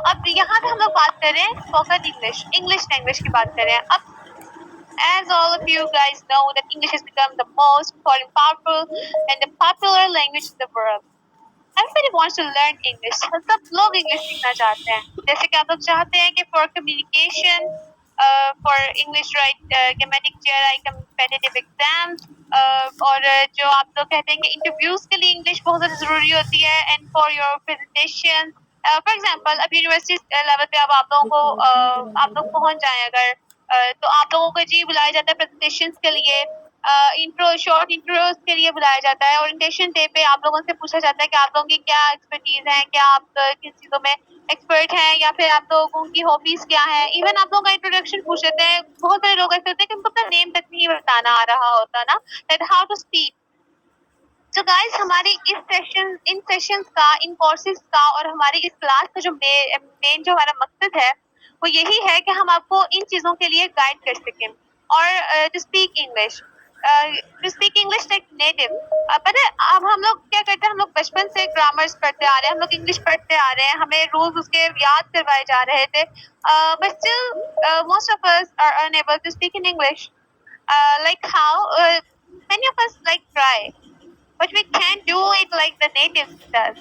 अब यहाँ पे हम लोग बात कर रहे हैं स्पोकन इंग्लिश लैंग्वेज की बात कर रहे हैं। अब as all of you guys know that English has become the most important, powerful and the popular language in the world. Everybody wants to learn English. सब लोग इंग्लिश सीखना चाहते हैं। जैसे कि आप लोग चाहते हैं कि for communication, for English grammatic GRE competitive exams, और जो आप लोग कहते हैं कि इंटरव्यूज के लिए इंग्लिश बहुत ज़्यादा ज़रूरी होती है and for your presentation. For example, अब यूनिवर्सिटी लेवल पे अब आप लोगों को आप लोग पहुंच जाएं अगर तो आप लोगों को जी बुलाया जाता है प्रेजेंटेशंस के लिए, शॉर्ट इंट्रोस के लिए बुलाया जाता है। ओरिएंटेशन डे पे आप लोगों से पूछा जाता है कि आप लोगों की क्या एक्सपर्टीज है, क्या आप किस चीजों में एक्सपर्ट हैं, या फिर आप लोगों की हॉबीज क्या है। इवन आप लोगों का इंट्रोडक्शन पूछ लेते हैं। बहुत सारे लोग ऐसे होते हैं कि उनको अपना नेम तक नहीं बताना आ रहा होता ना, दैट हाउ टू स्पीक। तो गाइस हमारी इन सेशंस का, इन कोर्सेज का और हमारी इस क्लास का जो मेन जो हमारा मकसद है वो यही है कि हम आपको इन चीजों के लिए गाइड कर सकें और to speak English, like native. पता है अब हम लोग क्या करते हैं, हम लोग बचपन से ग्रामर्स पढ़ते आ रहे हैं, हम लोग इंग्लिश पढ़ते आ रहे हैं, हमें रूल्स उसके याद करवाए जा रहे थे, but still most of us are unable to speak in English, like how many of us like try but we can't do it like the natives does.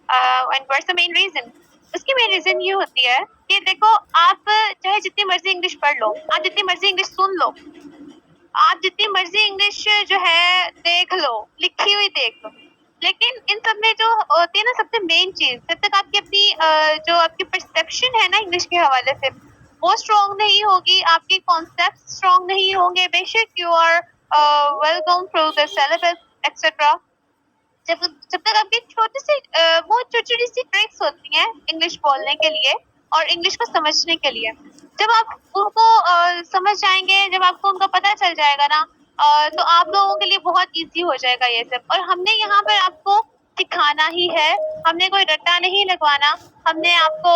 And what's the main reason? उसकी main reason ये होती है कि देखो आप चाहे जितनी मर्जी इंग्लिश पढ़ लो, आप जितनी मर्जी इंग्लिश सुन लो, आप जितनी मर्जी इंग्लिश जो है देख लो, लिखी हुई देख लो, लेकिन इन सब में जो होती है ना सबसे मेन चीज, जब तक आपकी अपनी जो आपकी परसेप्शन है ना इंग्लिश के हवाले से वो स्ट्रॉन्ग नहीं होगी, आपके कॉन्सेप्ट स्ट्रॉन्ग नहीं होंगे, बेशक you are well gone through the syllabus etcetera, जब जब तक आपकी छोटी सी वो छोटी सी ट्रिक्स होती हैं इंग्लिश बोलने के लिए और इंग्लिश को समझने के लिए, जब आप उनको समझ जाएंगे, जब आपको उनका पता चल जाएगा ना, तो आप लोगों के लिए बहुत इजी हो जाएगा ये सब। और हमने यहाँ पर आपको सिखाना ही है, हमने कोई रट्टा नहीं लगवाना, हमने आपको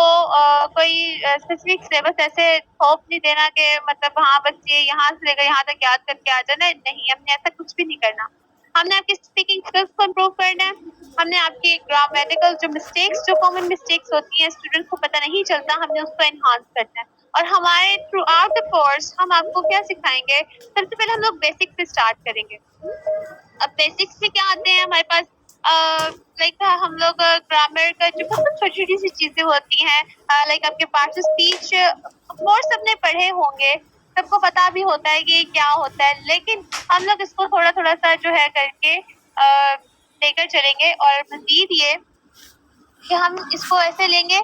कोई स्पेसिफिक सिलेबस ऐसे थोप नहीं देना कि मतलब हाँ बच्चे यहाँ से लेकर यहाँ तक याद करके आ जाना, नहीं, हमने ऐसा कुछ भी नहीं करना। हमने आपकी स्पीकिंग स्किल्स को इम्प्रूव करना है, हमने आपकी ग्रामेटिकल जो मिस्टेक्स, जो कॉमन मिस्टेक्स होती हैं स्टूडेंट्स को पता नहीं चलता, हमने उसको एनहांस करना है। और हमारे थ्रू आउट द कोर्स हम आपको क्या सिखाएंगे, सबसे पहले हम लोग बेसिक से स्टार्ट करेंगे। अब बेसिक्स में क्या आते हैं हमारे पास, लाइक हम लोग ग्रामर का जो बहुत छोटी छोटी सी चीजें होती हैं, लाइक आपके पार्ट स्पीच कोर्स सबने पढ़े होंगे, सबको पता भी होता है कि क्या होता है, लेकिन हम लोग इसको थोड़ा थोड़ा सा जो है करके लेकर चलेंगे। और मजीद ये कि हम इसको ऐसे लेंगे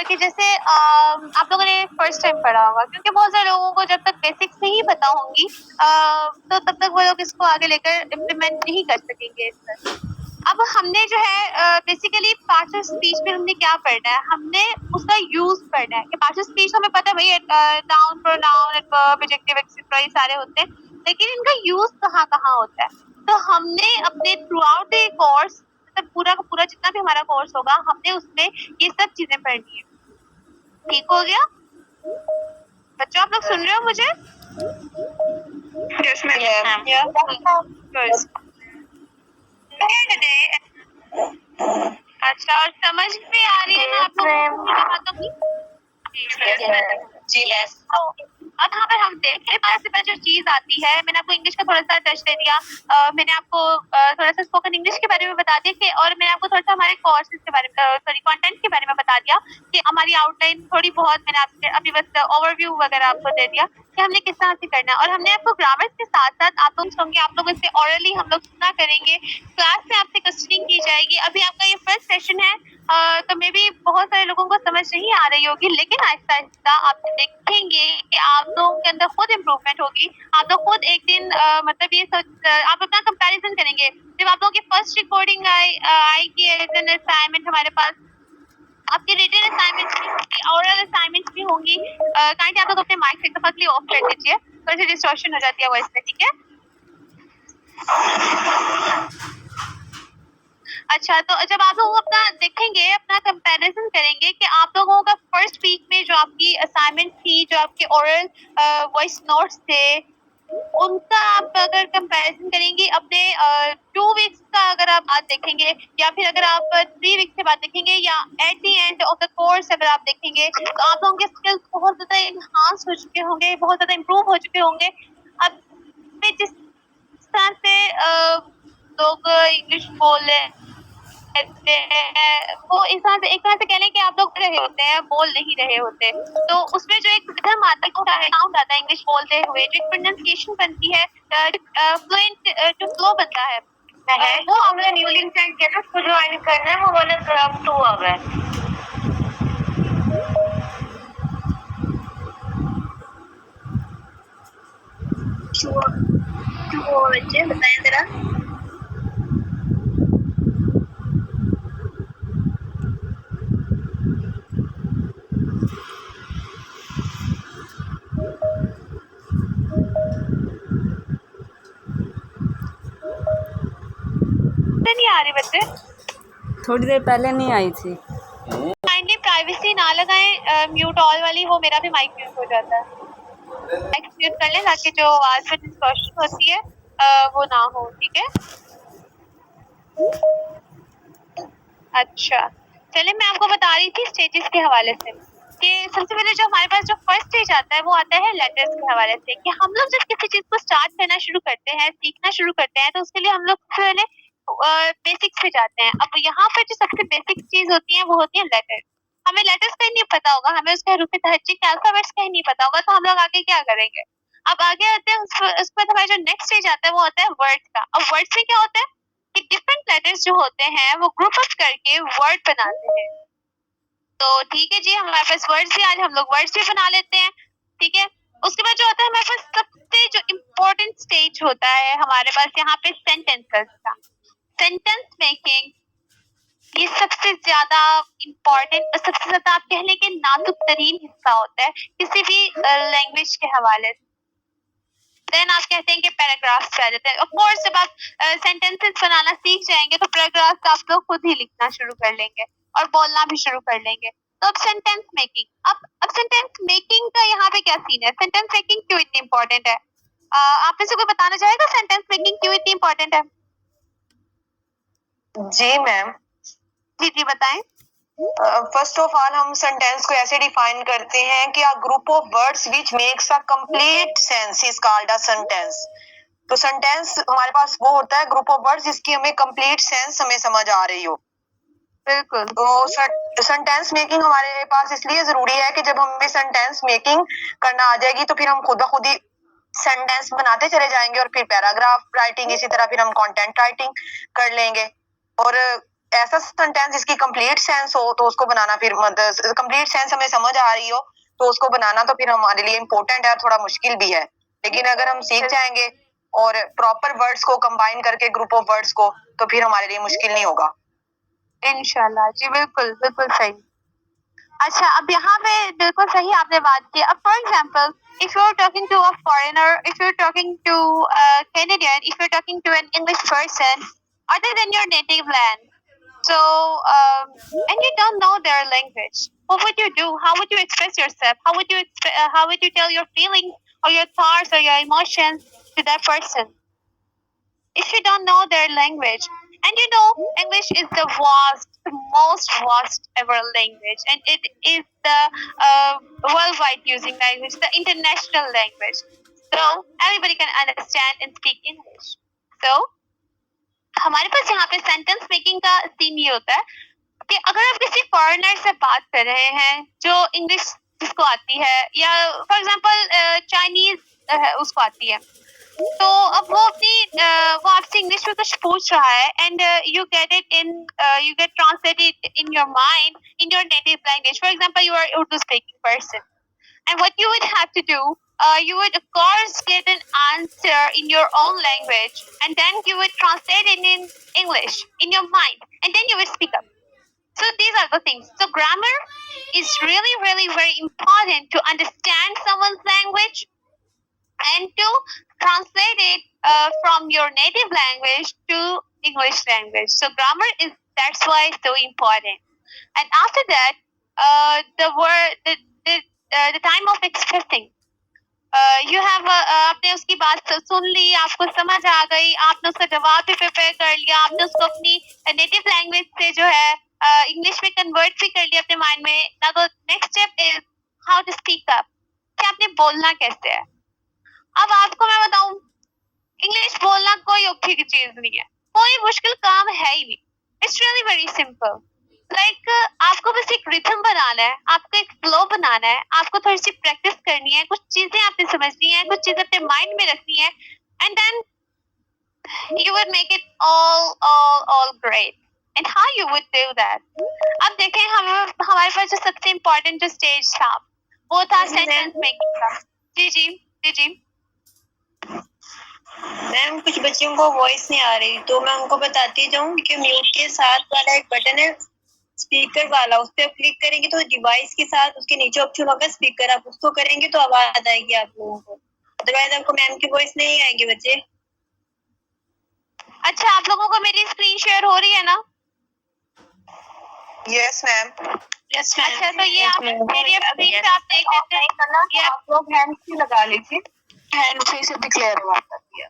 कि जैसे आप लोगों ने फर्स्ट टाइम पढ़ा होगा, क्योंकि बहुत सारे लोगों को जब तक बेसिक्स नहीं पता होंगी तो तब तक वो लोग इसको आगे लेकर इम्प्लीमेंट नहीं कर सकेंगे इस पर। अब हमने जो है बेसिकली पार्ट ऑफ स्पीच में हमने क्या पढ़ना है, हमने उसका यूज पढ़ना है। कि पार्ट ऑफ स्पीच हमें पता है भाई noun, pronoun, adverb, adjective etcetera ये सारे होते हैं, लेकिन इनका यूज कहाँ कहाँ होता है। तो हमने अपने थ्रू आउट द कोर्स, मतलब पूरा का पूरा जितना भी हमारा कोर्स होगा, हमने उसमें ये सब चीजें पढ़नी है। ठीक हो गया बच्चों, आप लोग सुन रहे हो मुझे? Yes, ma'am. Good. अच्छा, और समझ में आ रही है ना आप लोगों को बातों की? जी यस। अब यहाँ पर हम देखें सबसे पहले जो चीज आती है, मैंने आपको इंग्लिश का थोड़ा सा टच दे दिया, मैंने आपको थोड़ा सा स्पोकन इंग्लिश के बारे में बता दिया कि, और मैंने आपको थोड़ा सा हमारे कोर्सेज के बारे में, सॉरी कंटेंट के बारे में बता दिया कि हमारी आउटलाइन थोड़ी बहुत मैंने आपसे अभी बस ओवरव्यू वगैरह आपको दे दिया कि हमने किस तरह से करना है। और हमने आपको ग्रामर के साथ साथ आप लोग सुनोगे, आप लोग इससे ऑरली हम लोग सुना करेंगे, क्लास में आपसे क्वेश्चनिंग की जाएगी। अभी आपका ये फर्स्ट सेशन है, तो मे भी बहुत सारे लोगों को समझ नहीं आ रही होगी, लेकिन आहिस्ता आहिस्ता आप देखेंगे कि आप लोगों के अंदर खुद इम्प्रूवमेंट होगी। आप लोग खुद एक दिन मतलब ये आप अपना कंपैरिजन करेंगे, जब आप लोगों की फर्स्ट रिकॉर्डिंग आएगी एज एन असाइनमेंट हमारे पास, आपकी रिटन असाइनमेंट्स भी होंगी, ओरल असाइनमेंट्स भी होंगी। काइंडली आप लोग अपने माइक से एक दफा के लिए ऑफ कर दीजिए, थोड़ी सी डिस्टॉर्शन हो जाती है वॉइस में, ठीक है? अच्छा, तो जब आप लोग अपना देखेंगे, अपना कंपैरिजन करेंगे कि आप लोगों का फर्स्ट वीक में जो आपकी असाइनमेंट थी, जो आपके ओरल वॉइस नोट्स थे, उनका आप अगर कंपैरिजन करेंगे अपने 2 वीक्स का अगर आप बात देखेंगे, या फिर अगर आप 3 वीक्स के बाद देखेंगे, या at the end of the course course अगर आप देखेंगे तो आप लोगों के स्किल्स बहुत ज़्यादा एनहांस हो चुके होंगे, बहुत ज़्यादा इम्प्रूव हो चुके होंगे। अब जिस तरह से लोग इंग्लिश बोल कहते हैं, वो इंसान एक तरह से कह लें कि आप लोग रहे होते हैं, बोल नहीं रहे होते। तो उसमें जो एक रिदम आता है, साउंड आता है इंग्लिश बोलते हुए, जो एक प्रोनाउंसिएशन बनती है, फ्लुएंट जो फ्लो बनता है, वो हमने न्यू लिंक सेंड किया था, उसको ज्वाइन करना है, वो वाला अब 2 आ गया है। बच्चे बताएं जरा। नहीं आ रही बच्चे, थोड़ी देर पहले नहीं आई थी। काइंडली प्राइवेसी ना लगाएं, म्यूट ऑल वाली, वो मेरा भी माइक म्यूट हो जाता है। माइक म्यूट कर लें ताकि जो आवाज में डिस्टॉर्शन होती है वो ना हो, ठीक है। अच्छा चलिए, मैं आपको बता रही थी स्टेजेस के हवाले से कि सबसे पहले जो हमारे पास जो फर्स्ट स्टेज आता है वो आता है लेटर्स के हवाले से, कि हम लोग जब किसी चीज को स्टार्ट करना शुरू करते हैं, सीखना शुरू करते हैं, तो उसके लिए हम लोग पहले बेसिक्स पे जाते हैं। अब यहाँ पर जो सबसे बेसिक चीज होती है वो होती है लेटर्स। हमें लेटर्स का ही नहीं पता होगा, हमें उसके हरूफ तहज्जुद के अल्फाबेट्स का ही नहीं पता होगा, तो हम लोग आगे क्या करेंगे। अब आगे आते हैं उसके बाद हमारा जो नेक्स्ट स्टेज आता है वो आता है वर्ड्स का। अब वर्ड्स में क्या होता है कि डिफरेंट लेटर्स जो होते हैं वो ग्रुप अप करके वर्ड बनाते हैं। तो ठीक है जी, हमारे पास वर्ड्स भी, आज हम लोग वर्ड्स भी बना लेते हैं, ठीक है। उसके बाद जो होता है हमारे पास सबसे जो इम्पोर्टेंट स्टेज होता है हमारे पास यहाँ पे सेंटेंसेस का। सेंटेंस मेकिंग ये सबसे ज्यादा इम्पोर्टेंट और सबसे ज्यादा आप कह लें कि नाजुक तरीन हिस्सा होता है किसी भी लैंग्वेज के हवाले से। देन आप कहते हैं कि पैराग्राफ्स पे आ जाते हैं। ऑफ कोर्स जब आप सेंटेंसेस बनाना सीख जाएंगे तो पैराग्राफ्स आप लोग खुद ही लिखना शुरू कर लेंगे और बोलना भी शुरू कर लेंगे। तो अब सेंटेंस मेकिंग, अब सेंटेंस मेकिंग का यहाँ पे क्या सीन है, सेंटेंस मेकिंग क्यों इतनी इम्पोर्टेंट है? आप में से कोई बताना चाहेगा सेंटेंस मेकिंग क्यों इतनी इम्पोर्टेंट है? जी मैम, जी बताएं। फर्स्ट ऑफ ऑल हम सेंटेंस को ऐसे डिफाइन करते हैं कि a group of words which makes a complete sense is called a sentence. तो सेंटेंस हमारे पास वो होता है ग्रुप ऑफ वर्ड्स जिसकी हमें कंप्लीट सेंस हमें समझ आ रही हो। बिल्कुल। तो सेंटेंस मेकिंग हमारे पास इसलिए जरूरी है कि जब हमें सेंटेंस मेकिंग करना आ जाएगी तो फिर हम खुद ब खुद ही सेंटेंस बनाते चले जाएंगे और फिर पैराग्राफ राइटिंग, इसी तरह फिर हम कंटेंट राइटिंग कर लेंगे। और ऐसा सेंटेंस जिसकी कंप्लीट सेंस हो तो उसको बनाना फिर मतलब कंप्लीट सेंस हमें समझ आ रही हो तो उसको बनाना तो फिर हमारे लिए इम्पोर्टेंट है, थोड़ा मुश्किल भी है। लेकिन अगर हम सीख जाएंगे और प्रॉपर वर्ड्स को कंबाइन करके ग्रुप ऑफ वर्ड्स को, तो फिर हमारे लिए मुश्किल नहीं होगा इंशाल्लाह। जी बिल्कुल बिल्कुल सही। अच्छा, अब यहाँ पे बिल्कुल सही आपने बात की। अब for example, if you're talking to a foreigner, if you're talking to a Canadian, if you're talking to an English person other than your native land, so and you don't know their language, what would you do? How would you express yourself? How would you tell your feelings or your thoughts or your emotions to that person if you don't know their language? And you know, English is the most vast ever language, and it is the worldwide using language, the international language. So everybody can understand and speak English. So हमारे पास यहाँ पे sentence making का scene ये होता है कि अगर आप किसी फॉरेनर से बात कर रहे हैं जो इंग्लिश जिसको आती है, या फॉर एग्जांपल चाइनीज उसको आती है, तो अब वो आपसे इंग्लिश में कुछ पूछ रहा है and you get translated in your mind in your native language. For example, you are Urdu speaking person and what you would have to do, you would of course get an answer in your own language and then you would translate it in English in your mind and then you would speak up. So these are the things. So grammar is really very important to understand someone's language and to translate it from your native language to English language. So grammar that's why it's so important. And after that, the time of expressing. You have आपने उसकी बात सुन ली, आपको समझ आ गई, आपने उसका जवाब भी प्रिपेयर कर लिया, आपने उसको अपनी नेटिव लैंग्वेज से जो है इंग्लिश में कन्वर्ट भी कर लिया अपने माइंड में। Now the next step is how to speak up, कि आपने बोलना कैसे है। अब आपको मैं बताऊं, इंग्लिश बोलना कोई औखी की चीज नहीं है, कोई मुश्किल काम है ही नहीं। It's really very simple. Like आपको बस एक रिथम बनाना है, आपको एक फ्लो बनाना है, आपको थोड़ी सी प्रैक्टिस करनी है, कुछ चीजें आपने समझनी है, कुछ चीजें अपने माइंड में रखनी है, and then you would make it all great. And how you would do that? अब देखें हमारे पास जो सबसे इम्पोर्टेंट जो स्टेज था वो था सेंटेंस मेकिंग का। जी जी जी जी। मैम कुछ बच्चों को वॉइस नहीं आ रही, तो मैं उनको बताती जाऊँ कि म्यूट के साथ वाला एक बटन है स्पीकर वाला, उस पर क्लिक करेंगे तो डिवाइस के साथ उसके नीचे ऑप्शन होगा स्पीकर, आप उसको करेंगे तो आवाज आएगी आप लोगों को, अदरवाइज आपको मैम की वॉइस नहीं आएगी बच्चे। अच्छा, आप लोगों को मेरी स्क्रीन शेयर हो रही है ना? Yes ma'am. Yes ma'am. अच्छा, तो ये आप मेरी स्क्रीन पे आप देख सकते हैं, ये आप लोग हैंड फ्री लगा लीजिए, हैंड फ्री से भी क्लियर हो आता है।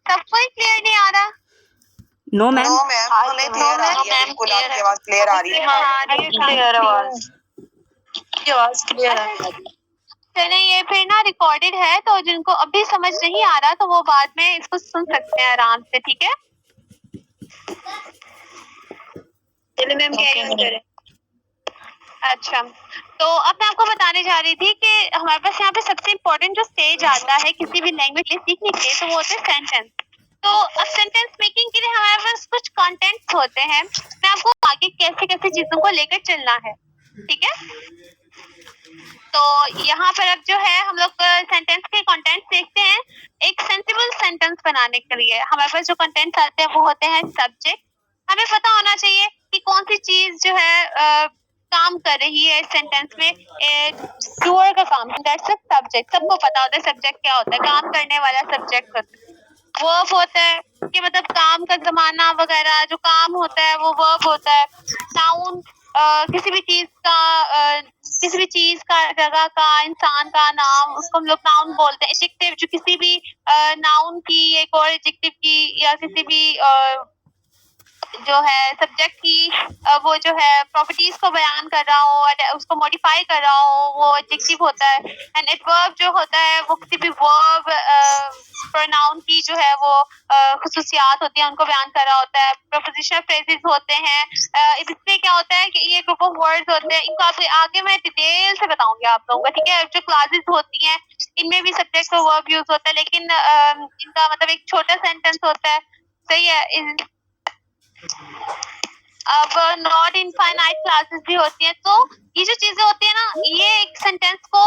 सबको ही क्लियर नहीं आ रहा? No ma'am. नो मैम, हमें क्लियर आ रही है, बिल्कुल आपकी आवाज क्लियर आ रही है। क्लियर आवाज, आवाज क्लियर आ रही है। चले, ये फिर ना रिकॉर्डेड है, तो जिनको अभी समझ नहीं आ रहा तो वो बाद में इसको सुन सकते हैं आराम से, ठीक है? चलिए मैम कैरी ऑन करें। अच्छा, तो अब मैं आपको बताने जा रही थी कि हमारे पास यहाँ पे सबसे इम्पोर्टेंट जो स्टेज आता है किसी भी लैंग्वेज सीखने के लिए, तो वो होते हैं सेंटेंस। तो अब सेंटेंस मेकिंग के लिए हमारे पास कुछ कंटेंट्स होते हैं, मैं आपको आगे कैसे कैसे चीजों को लेकर चलना है, ठीक है? तो यहाँ पर अब जो है हम लोग सेंटेंस के कंटेंट्स देखते हैं। एक सेंसिबल सेंटेंस बनाने के लिए हमारे पास जो कंटेंट्स आते हैं वो होते हैं सब्जेक्ट। हमें पता होना चाहिए कि कौन सी चीज जो है काम कर रही है इस सेंटेंस में, डूअर का काम, दैट्स अ सब्जेक्ट। सबको पता होता है सब्जेक्ट क्या होता है, काम करने वाला सब्जेक्ट होता है। वर्ब होता है कि मतलब काम का जमाना वगैरह, जो काम होता है वो वर्ब होता है। नाउन किसी भी चीज का, जगह का, इंसान का नाम, उसको हम लोग नाउन बोलते हैं। एडजेक्टिव जो किसी भी नाउन की, एक और एडजेक्टिव की, या किसी भी जो है सब्जेक्ट की वो जो है प्रॉपर्टीज को बयान कर रहा हो और उसको मॉडिफाई कर रहा हो, वो एडजेक्टिव होता है। एंड एडवर्ब जो होता है वो किसी भी वर्ब प्रोनाउन की जो है वो खुसूसियात होती है, उनको बयान कर रहा होता है। प्रोपोजिशनल फ्रेजेस होते हैं, इसमें क्या होता है कि ये ग्रुप ऑफ वर्ड्स होते हैं, इनको आपको आगे मैं डिटेल से बताऊंगी आप लोगों को, ठीक है? जो क्लासेस होती हैं इनमें भी सब्जेक्ट और वर्ब यूज होता है, लेकिन इनका मतलब एक छोटा सेंटेंस होता है, सही है? अब नॉट इनफाइनाइट क्लासेस भी होती हैं। तो ये जो चीजें होती है ना, ये एक सेंटेंस को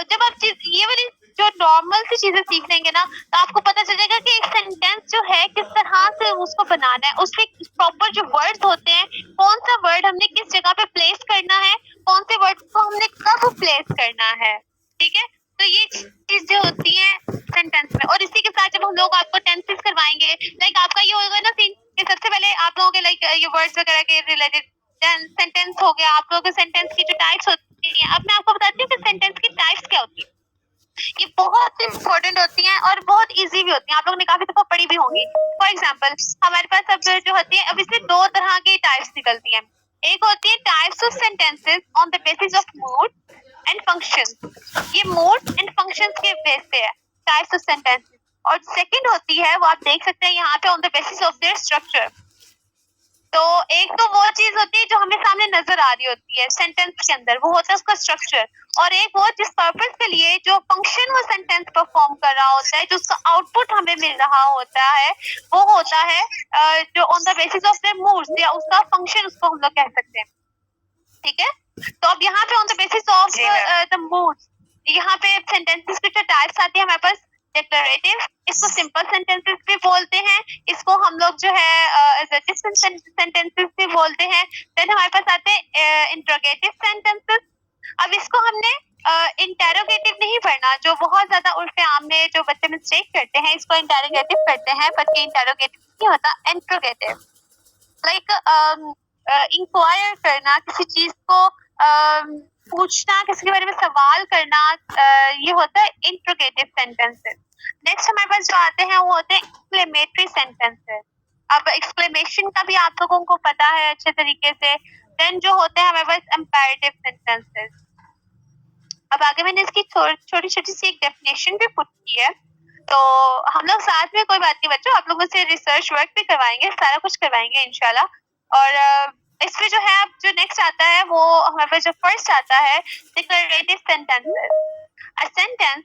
जब आप ये वाली जो नॉर्मल सी चीजें सीख लेंगे ना, तो आपको पता चलेगा कि एक सेंटेंस जो है किस तरह से उसको बनाना है, उसके प्रॉपर जो वर्ड्स होते हैं, कौन सा वर्ड हमने किस जगह पे प्लेस करना है, कौन से वर्ड को हमने कब प्लेस करना है, ठीक है? तो ये चीज जो होती है सेंटेंस में। और इसी के साथ जब हम लोग आपको टेंसेस करवाएंगे, लाइक आपका ये होगा ना सीन कि सबसे पहले आप लोगों के लाइक ये वर्ड्स वगैरह के रिलेटेड सेंटेंस हो गया, आप लोगों के सेंटेंस की जो टाइप्स होती हैं। अब मैं आपको बताती हूँ कि सेंटेंस की टाइप्स क्या होती है। ये बहुत इंपॉर्टेंट होती हैं और बहुत इजी भी होती हैं, आप लोगों ने काफी दफा पढ़ी भी होंगी। फॉर एग्जाम्पल हमारे पास अब जो होती है, अब इसमें दो तरह की टाइप्स निकलती हैं। एक होती है types of sentences on the basis of mood and function. ये मूड एंड फंक्शन के बेस पे है टाइप्स ऑफ सेंटेंसेस। और सेकंड होती है, वो आप देख सकते हैं यहाँ पे, on the basis of their structure. तो एक तो वो चीज होती है जो हमें सामने नजर आ रही होती है सेंटेंस के अंदर, वो होता है उसका स्ट्रक्चर। और एक वो जिस पर्पस के लिए जो फंक्शन वो सेंटेंस परफॉर्म कर रहा होता है, जो उसका आउटपुट हमें मिल रहा होता है, वो होता है जो on the basis of the moods या उसका फंक्शन, उसको हम लोग कह सकते हैं, ठीक है? तो अब यहाँ पे on the basis of the moods, यहाँ पे सेंटेंसेस के जो टाइप्स आते हैं हमारे पास, डिक्लेरेटिव, इसको सिंपल सेंटेंसेस भी बोलते हैं, इसको हम लोग जो है सेंटेंसेस भी बोलते हैं। देन हमारे पास आते हैं इंट्रोगेटिव सेंटेंसेस। अब इसको हमने इंटेरोगेटिव नहीं पढ़ना, जो बहुत ज्यादा उल्टे आम में जो बच्चे मिस्टेक करते हैं, इसको इंटेरोगेटिव करते हैं, बट ये इंटेरोगेटिव नहीं होता, इंट्रोगेटिव। लाइक इंक्वायर करना, किसी चीज को पूछना, किसी के बारे में सवाल करना, ये होता है इंट्रोगेटिव सेंटेंसेस। नेक्स्ट हमारे पास जो आते हैं वो होते हैं एक्सक्लेमेटरी सेंटेंसेस। अब एक्सक्लेमेशन का भी आप लोगों को पता है अच्छे तरीके से। देन जो होते हैं हमारे पास इम्पेरेटिव सेंटेंसेस। अब आगे मैंने इसकी छोटी छोटी सी एक डेफिनेशन भी पुट की है, तो हम लोग साथ में, कोई बात नहीं बच्चों, आप लोगों से रिसर्च वर्क भी करवाएंगे, सारा कुछ करवाएंगे इंशाल्लाह। और इसमें जो है अब जो नेक्स्ट आता है वो हमारे पास जो फर्स्ट आता है declarative sentences. A sentence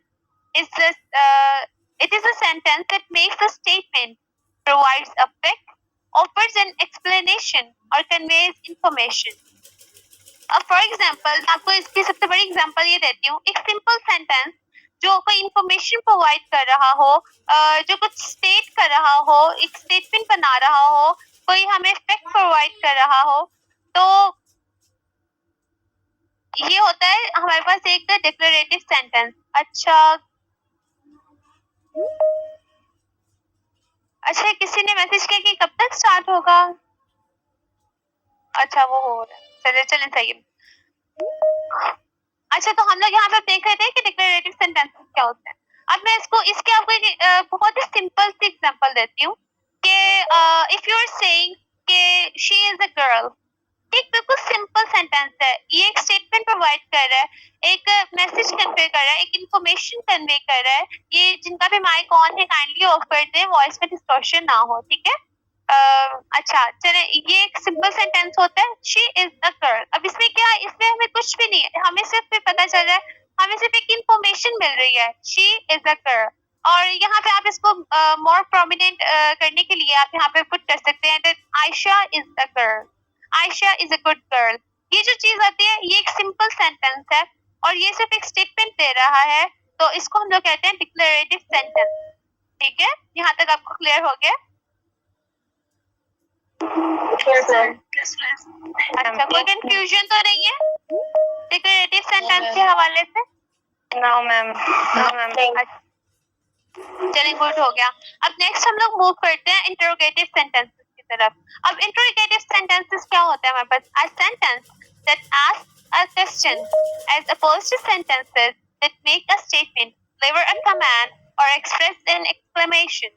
it is a sentence that makes a statement, provides a fact, offers an explanation or conveys information. अब फॉर एग्जाम्पल आपको इसकी सबसे बड़ी एग्जाम्पल ये देती हूँ, एक सिंपल सेंटेंस जो कोई इंफॉर्मेशन प्रोवाइड कर रहा हो, जो कुछ स्टेट कर रहा हो, एक स्टेटमेंट बना रहा हो, कोई हमें फैक्ट प्रोवाइड कर रहा हो, तो ये होता है हमारे पास एक डिक्लेरेटिव सेंटेंस। अच्छा किसी ने मैसेज किया कि कब तक स्टार्ट होगा? अच्छा वो हो रहा है, चले सही है। अच्छा तो हम लोग यहाँ पे देख रहे थे कि डिक्लेरेटिव सेंटेंसेस क्या होते हैं। अब मैं इसके आपको एक बहुत ही सिंपल सी एग्जांपल देती हूँ कि इफ यू आर सेइंग कि शी इज अ गर्ल, एक बिल्कुल सिंपल सेंटेंस है, ये एक स्टेटमेंट प्रोवाइड कर रहा है, एक मैसेज कन्वे कर रहा है, एक इंफॉर्मेशन कन्वे कर रहा है। ये जिनका भी माइक ऑन है काइंडली ऑफ कर दें, वॉइस में डिस्टॉर्शन ना हो, ठीक है। अच्छा चले, ये एक सिंपल सेंटेंस होता है, शी इज अ गर्ल। अब इसमें क्या है, इसमें हमें कुछ भी नहीं है, हमें सिर्फ पता चल रहा है, हमें सिर्फ एक इंफॉर्मेशन मिल रही है, शी इज अ गर्ल। और यहाँ पे आप इसको मोर प्रोमिनेंट करने के लिए आप यहाँ पे पुट कर सकते हैं that Ayesha is a girl, Ayesha is a good girl. ये जो चीज आती है ये एक सिंपल सेंटेंस है और ये सिर्फ एक स्टेटमेंट दे रहा है, तो इसको हम लोग कहते हैं डिक्लेरेटिव सेंटेंस। ठीक है, यहाँ तक आपको क्लियर हो गया? अच्छा कोई कंफ्यूजन तो नहीं है डिक्लेरेटिव सेंटेंस के हवाले से? No ma'am, no ma'am. चलिए गुड हो गया। अब नेक्स्ट हम लोग मूव करते हैं इंटरोगेटिव सेंटेंसेस की तरफ। अब इंटरोगेटिव सेंटेंसेस क्या होता है हमारे पास? A sentence that asks a question as opposed to sentences that make a statement, deliver a command और एक्सप्रेस एन एक्सक्लेमेशन।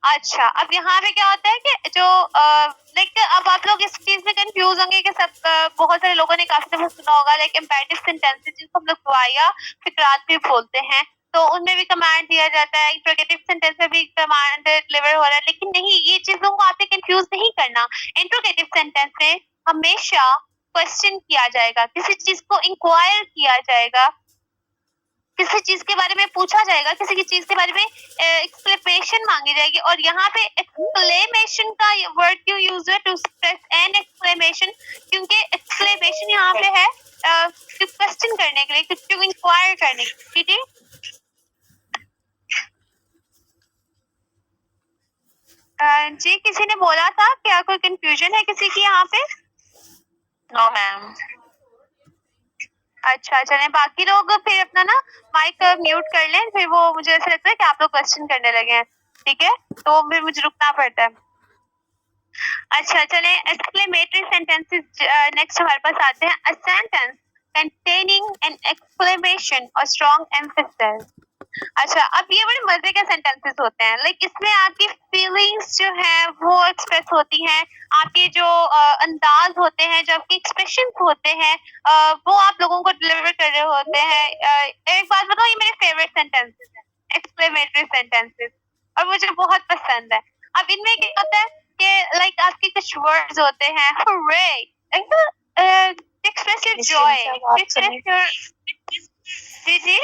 अच्छा अब यहाँ पे क्या होता है कि जो लाइक अब आप लोग इस चीज में कंफ्यूज होंगे कि सब बहुत सारे लोगों ने काफी दफा सुना होगा लाइक इम्पेरेटिव सेंटेंसेस जिनको हम लोग दुआया फिक्रात भी बोलते हैं, तो उनमें भी कमांड दिया जाता है, इंट्रोगेटिव सेंटेंस में भी कमांड डिलीवर हो रहा है, लेकिन नहीं, ये चीजों को आपने कंफ्यूज नहीं करना। इंट्रोगेटिव सेंटेंस में हमेशा क्वेश्चन किया जाएगा, किसी चीज को इंक्वायर किया जाएगा, किसी चीज के बारे में पूछा जाएगा, किसी की चीज के बारे में एक्सप्लेनेशन मांगी जाएगी। और यहाँ पे एक्सक्लेमेशन का वर्ड क्यों यूज है? टू एक्सप्रेस एन एक्सक्लेमेशन, क्योंकि एक्सक्लेमेशन यहाँ पे है क्वेश्चन करने के लिए, टू इंक्वायर करने के लिए। जी किसी ने बोला था, क्या कोई कंफ्यूजन है किसी की यहाँ पे? No ma'am. अच्छा चलें, बाकी लोग फिर अपना ना माइक म्यूट कर लें, फिर वो मुझे ऐसा लगता है कि आप लोग क्वेश्चन करने लगे हैं, ठीक है, तो फिर मुझे रुकना पड़ता है। अच्छा चलें, एक्सक्लेमेटरी सेंटेंसेस नेक्स्ट हमारे पास आते हैं। A sentence containing an exclamation और स्ट्रॉन्ग एम्फेसिस। अच्छा अब ये बड़े मजे के सेंटेंसेस होते हैं, लाइक इसमें आपकी फीलिंग्स जो है वो एक्सप्रेस होती हैं, आपके जो अंदाज होते हैं, जो आपके एक्सप्रेशन होते हैं वो आप लोगों को डिलीवर कर रहे होते हैं। एक बात बताओ, ये मेरे फेवरेट सेंटेंसेस हैं एक्सक्लेमेटरी सेंटेंसेस, और मुझे बहुत पसंद है। अब इनमें क्या होता है कि लाइक आपके कुछ वर्ड्स होते हैं, hurray, express your joy, express your. जी जी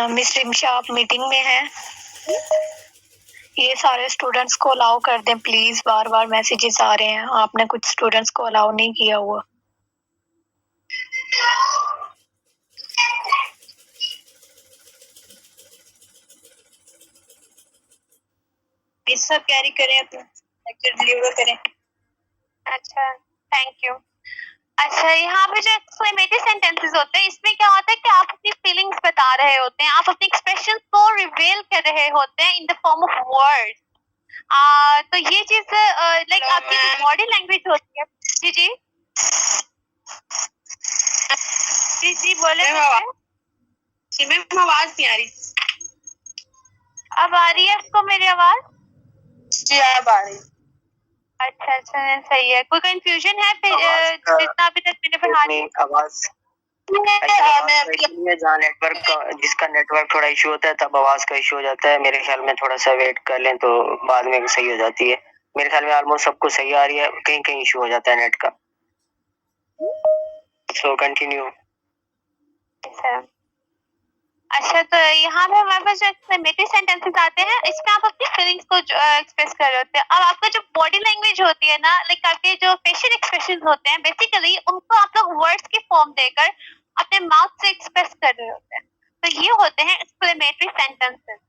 मिस रिमशा आप मीटिंग में हैं? ये सारे स्टूडेंट्स को अलाउ कर दें प्लीज, बार बार मैसेजेस आ रहे हैं, आपने कुछ स्टूडेंट्स को अलाउ नहीं किया हुआ। मिस सब कैरी करें, अपना लेक्चर डिलीवर करें। अच्छा थैंक यू। अच्छा यहाँ पे जो एक्सक्लेमेटरी सेंटेंसेस होते हैं इसमें क्या होता है कि आप अपनी फीलिंग्स बता रहे होते हैं, आप अपने एक्सप्रेशन को रिवील कर रहे होते हैं in the form of words. तो ये चीज लाइक आपकी जो बॉडी लैंग्वेज होती है। जी जी जी जी बोले जी मैम आवाज नहीं आ रही। अब आ रही है आपको मेरी आवाज? जी आप आ रही अच्छा अच्छा, सही है। कोई कंफ्यूजन है फिर आवाज का- जितना अभी तक मैंने पढ़ा नहीं, दिया? आवाज मैं जहाँ नेटवर्क का जिसका नेटवर्क थोड़ा इशू होता है तब आवाज का इशू हो जाता है। मेरे ख्याल में थोड़ा सा वेट कर लें तो बाद में सही हो जाती है। मेरे ख्याल में ऑलमोस्ट सबको सही आ रही है, कहीं कहीं इशू हो जाता है नेट का। So continue. अच्छा, तो यहाँ पे हमारे पास जो एक्सक्लेमेटरी सेंटेंसेस आते हैं, इसमें आप अपनी फीलिंग्स को एक्सप्रेस कर रहे होते हैं। अब आपका जो बॉडी लैंग्वेज होती है ना, लाइक आपके जो फेशियल एक्सप्रेशंस होते हैं, बेसिकली उनको आप लोग वर्ड्स की फॉर्म देकर अपने माउथ से एक्सप्रेस कर रहे होते हैं। तो ये होते हैं एक्सक्लेमेटरी सेंटेंसेस।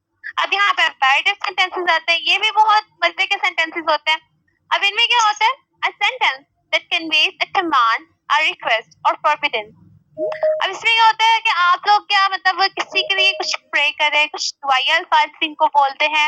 अब यहाँ पे इंपैरेटिव सेंटेंसेस आते हैं, ये भी बहुत मजे के सेंटेंसेस होते हैं। अब इनमें क्या होता है? अ sentence that conveys a command, a request और फॉरबिडन। अब इसमें क्या होता है कि आप लोग क्या मतलब किसी के लिए कुछ प्रे कर रहे हैं, कुछ दुआया अल्फाज जिनको बोलते हैं,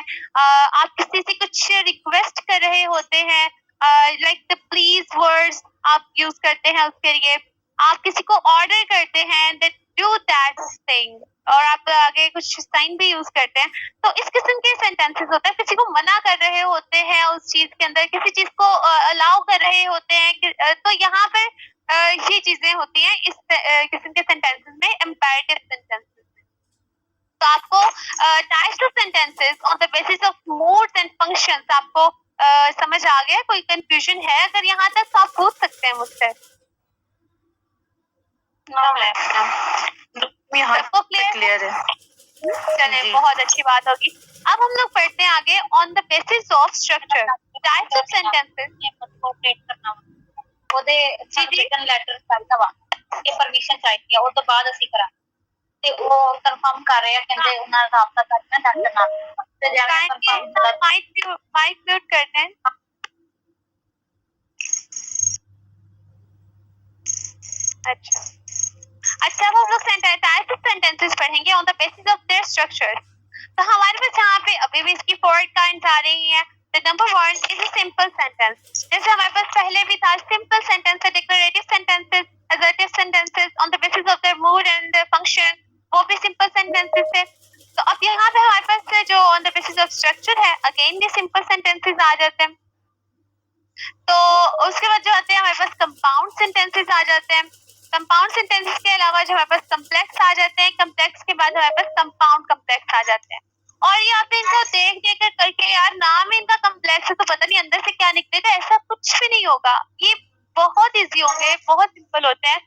आप किसी से कुछ रिक्वेस्ट कर रहे होते हैं, लाइक द प्लीज वर्ड्स आप यूज करते हैं उसके लिए। आप किसी को ऑर्डर करते हैं दैट डू दैट थिंग, और आप आगे कुछ साइन भी यूज करते हैं। तो इस किस्म के सेंटेंसेस होते हैं, किसी को मना कर रहे होते हैं उस चीज के अंदर, किसी चीज को अलाउ कर रहे होते हैं तो यहाँ पर ये चीजें होती हैं इस किस्म के सेंटेंसेस में, इंपैरेटिव सेंटेंसेस में। तो आपको types of sentences on the basis of moods and functions आपको समझ आ गया? कोई कंफ्यूजन है अगर यहाँ तक तो आप पूछ सकते हैं मुझसे। सबको क्लियर है? चले, बहुत अच्छी बात होगी। अब हम लोग पढ़ते हैं आगे on the basis of structure, types of sentences. ਉਹਦੇ ਸੈਕੰਡ ਲੈਟਰ ਚਾਹੀਦਾ ਵਾ ਇਹ ਪਰਮਿਸ਼ਨ ਚਾਹੀਦੀ ਆ। ਉਹ ਤੋਂ ਬਾਅਦ ਅਸੀਂ ਕਰਾਂਗੇ ਤੇ ਉਹ ਕਨਫਰਮ ਕਰ ਰਹੇ ਆ, ਕਹਿੰਦੇ ਉਹਨਾਂ ਦਾ ਰਾਬਤਾ ਕਰਨਾ ਡਾਕਟਰ ਨਾਲ ਤੇ ਜਾ ਕੇ ਕਨਫਰਮ माइक म्यूट करते हैं। अच्छा अच्छा, वो हम लोग टाइप्स ऑफ सेंटेंसेस पढ़ेंगे on the basis of their structure. तो हमारे पास यहाँ पे अभी भी इसकी फॉरवर्ड काइंड्स आ रही हैं। The number one is a simple sentence. जैसे हमारे पास पहले भी था, simple sentence है, declarative sentences, assertive sentences on the basis of their mood and their function, वो भी simple sentences है। तो अब यहाँ पे हमारे पास जो on the basis of structure है, again ये simple sentences आ जाते हैं। तो उसके बाद जो आते हैं हमारे पास compound sentences आ जाते हैं। कंपाउंड सेंटेंसेस के अलावा जो हमारे पास कम्प्लेक्स आ जाते हैं, कम्प्लेक्स के बाद हमारे पास कंपाउंड कम्प्लेक्स आ जाते हैं। और यहाँ पे इनको देख देख कर करके यार नाम इनका कम्प्लेक्स है तो पता नहीं अंदर से क्या निकलेगा, ऐसा कुछ भी नहीं होगा। ये बहुत इजी होंगे, बहुत सिंपल होते हैं।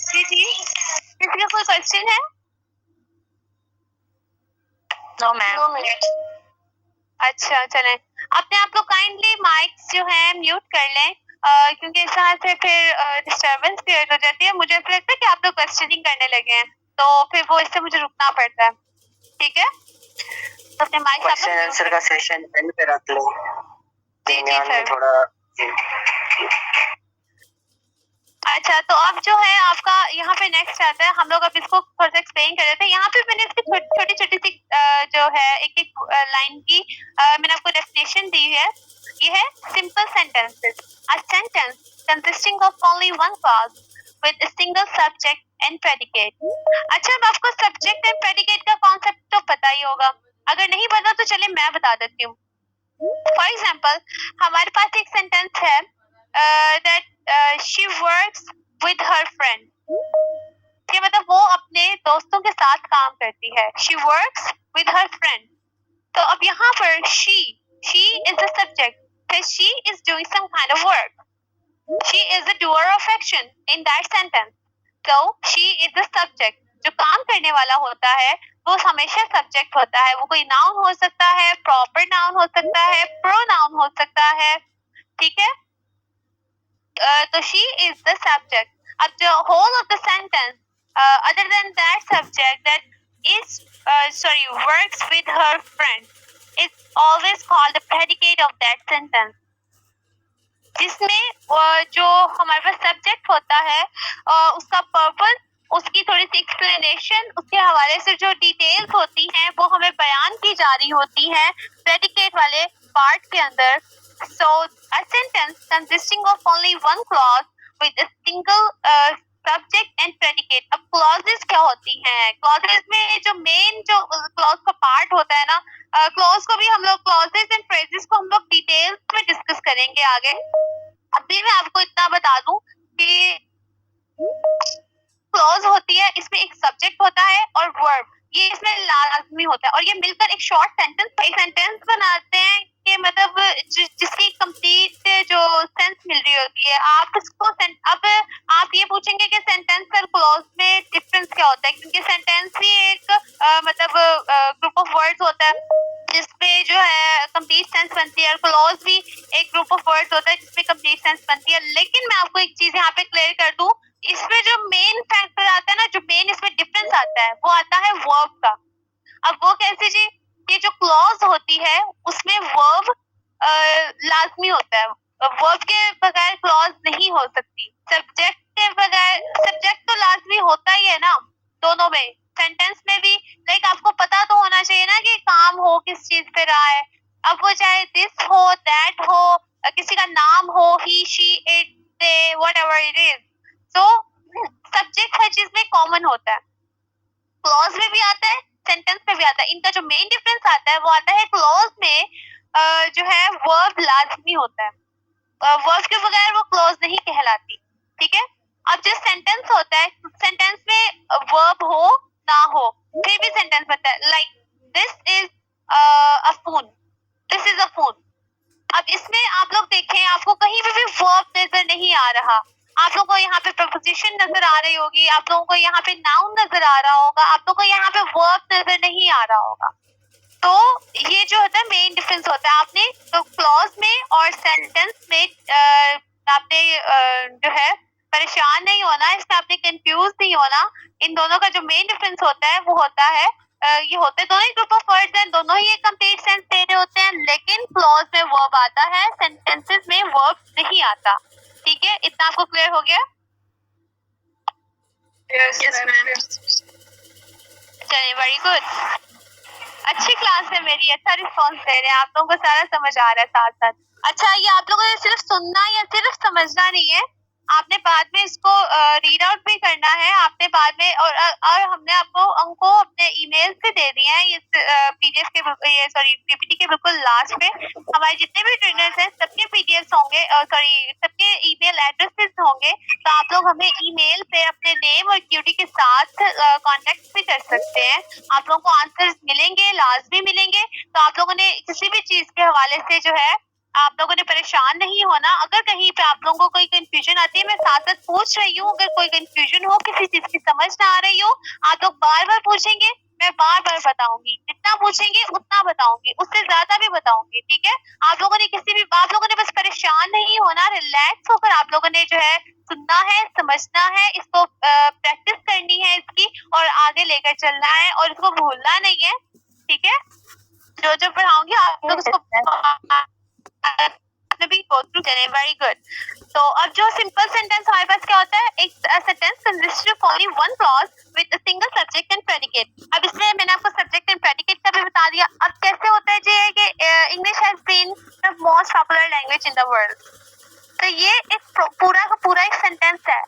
जी जी, किसी का कोई क्वेश्चन है? No ma'am. अच्छा चलें, अपने आप लोग काइंडली माइक्स जो है म्यूट कर लें, क्योंकि इस तरह से फिर डिस्टर्बेंस क्रिएट हो जाती है। मुझे ऐसा लगता है कि आप लोग क्वेश्चनिंग करने लगे हैं, तो फिर वो इससे मुझे रुकना पड़ता है। ठीक है, तो अपने माइक क्वेश्चन आंसर का सेशन एंड पे रख लो। जी जी सर। थोड़ा अच्छा, तो अब जो है आपका यहाँ पे नेक्स्ट आता है, हम लोग अब इसको थोड़ा सा एक्सप्लेन कर रहे थे। यहाँ पे मैंने इसकी छोटी छोटी सी जो है एक एक लाइन की मैंने आपको डेफिनेशन दी है। ये है simple sentences, a sentence consisting of only one clause with a single subject and predicate. अच्छा, अब आपको सब्जेक्ट एंड प्रेडिकेट का कॉन्सेप्ट तो पता ही होगा, अगर नहीं पता तो चलिए मैं बता देती हूँ। फॉर एग्जाम्पल, हमारे पास एक सेंटेंस है that she works with her friend। ये मतलब वो अपने दोस्तों के साथ काम करती है। she works with her friend। तो अब यहाँ पर she is the subject, so she is doing some kind of work। she is the doer of action in that sentence, so she is the subject। जो काम करने वाला होता है वो हमेशा सब्जेक्ट होता है। वो कोई नाउन हो सकता है, प्रॉपर नाउन हो सकता है, प्रोनाउन हो सकता है। ठीक है, तो she is the subject। अब जो whole of the sentence other than that subject that is works with her friend is always called the predicate of that sentence। जिसमें जो हमारे पास सब्जेक्ट होता है उसका पर्पस, उसकी थोड़ी सी एक्सप्लेनेशन, उसके हवाले से जो डिटेल्स होती हैं वो हमें बयान की जा रही होती हैं प्रेडिकेट वाले पार्ट के अंदर। So a sentence consisting of only one clause with a single subject and predicate. अब क्लॉजेस क्या होती हैं? क्लॉजेस में जो मेन जो क्लॉज का पार्ट होता है ना, क्लॉज को भी हम लोग, क्लॉजेस एंड फ्रेजेस को हम लोग डिटेल्स में डिस्कस करेंगे आगे। अभी मैं आपको इतना बता दूं कि क्लॉज होती है, इसमें एक सब्जेक्ट होता है और वर्ब, ये इसमें लाजमी होता है, और ये मिलकर एक शॉर्ट सेंटेंस बनाते हैं कि मतलब जिसकी कंप्लीट जो सेंस मिल रही होती है। आप इसको अब आप ये पूछेंगे कि सेंटेंस और क्लॉज में डिफरेंस क्या होता है, क्योंकि सेंटेंस ही एक मतलब ग्रुप ऑफ वर्ड्स होता है जिसमें जो है कंप्लीट सेंस बनती है, और क्लॉज भी एक ग्रुप ऑफ वर्ड्स होता है जिसमें कंप्लीट सेंस बनती है। लेकिन मैं आपको एक चीज यहाँ पे क्लियर कर दूं, इसमें जो मेन फैक्टर आता है ना, जो मेन इसमें डिफरेंस आता है, वो आता है वर्ब का। अब वो कैसे जी? ये जो क्लॉज होती है उसमें वर्ब लाजमी होता है, वर्ब के बगैर क्लॉज नहीं हो सकती। सब्जेक्ट के बगैर, सब्जेक्ट तो लाजमी होता ही है ना दोनों में, सेंटेंस में भी। लाइक आपको पता तो होना चाहिए ना कि काम हो किस चीज पे रहा है, अब वो चाहे दिस हो, दैट हो, किसी का नाम हो, he, she, it, they, whatever it is. तो सब्जेक्ट हर चीज में कॉमन होता है, क्लॉज में भी आता है, सेंटेंस में भी आता है। इनका जो मेन डिफरेंस आता है वो आता है क्लॉज में जो है वर्ब लाजमी होता है, वर्ब के बगैर वो क्लॉज नहीं कहलाती, ठीक है। अब जो सेंटेंस होता है, सेंटेंस में वर्ब हो ना हो फिर भी सेंटेंस बनता है। Like this is a phone, this is a phone. अब इसमें आप लोग देखें, आपको कहीं पे भी वर्ब नजर नहीं आ रहा, आप लोगों को यहाँ पे प्रपोजिशन नजर आ रही होगी, आप लोगों को यहाँ पे नाउन नजर आ रहा होगा, आप लोगों को यहाँ पे वर्ब नजर नहीं आ रहा होगा। तो ये जो होता है मेन डिफरेंस होता है। आपने तो क्लॉज में और सेंटेंस में आपने जो है परेशान नहीं होना, इसमें आपने कंफ्यूज नहीं होना। इन दोनों का जो मेन डिफरेंस होता है वो होता है ये होते दोनों ही ग्रुप ऑफ वर्ड्स हैं, दोनों ही एक कंप्लीट सेंस दे रहे होते हैं, लेकिन क्लॉज में वर्ब आता है, सेंटेंसेस में वर्ब नहीं आता, ठीक है। इतना आपको क्लियर हो गया? Yes ma'am. चलिए, वेरी गुड, अच्छी क्लास है मेरी, अच्छा रिस्पॉन्स दे रहे हैं, आप लोगों को सारा समझ आ रहा है साथ साथ। अच्छा, ये आप लोगों ने सिर्फ सुनना या सिर्फ समझना नहीं है, आपने बाद में इसको रीड आउट भी करना है, आपने बाद में और हमने आपको अपने ईमेल से दे दिए हैं, पीडीएफ के, ये सॉरी पीपीटी के बिल्कुल लास्ट पे हमारे जितने भी ट्रेनर्स हैं सबके पीडीएफ होंगे, सॉरी सबके ईमेल एड्रेसेस होंगे, तो आप लोग हमें ईमेल पे अपने नेम और क्यूटी के साथ कांटेक्ट भी कर सकते हैं। आप लोगों को आंसर्स मिलेंगे, लाजमी मिलेंगे। तो आप लोगों ने किसी भी चीज के हवाले से जो है आप लोगों ने परेशान नहीं होना। अगर कहीं पे आप लोगों को कोई कंफ्यूजन आती है, मैं साथ साथ पूछ रही हूँ, अगर कोई कंफ्यूजन हो, किसी चीज की समझ ना आ रही हो, आप लोग बार बार पूछेंगे, मैं बार बार बताऊंगी, जितना पूछेंगे उतना बताऊंगी, उससे ज्यादा भी बताऊंगी, ठीक है। आप लोगों ने बस परेशान नहीं होना, रिलैक्स होकर आप लोगों ने जो है सुनना है, समझना है, इसको प्रैक्टिस करनी है इसकी, और आगे लेकर चलना है, और इसको भूलना नहीं है, ठीक है। जो जो पढ़ाऊंगी आप लोग उसको भी गो थ्रू करें। Very good. तो अब जो सिंपल सेंटेंस हमारे पास क्या होता है, एक sentence consist of only one clause with a single subject and predicate. अब इसमें मैंने आपको सब्जेक्ट एंड प्रेडिकेट का भी बता दिया। अब कैसे होता है जी कि English has been the most popular language in the world, तो ये एक पूरा का पूरा एक सेंटेंस है,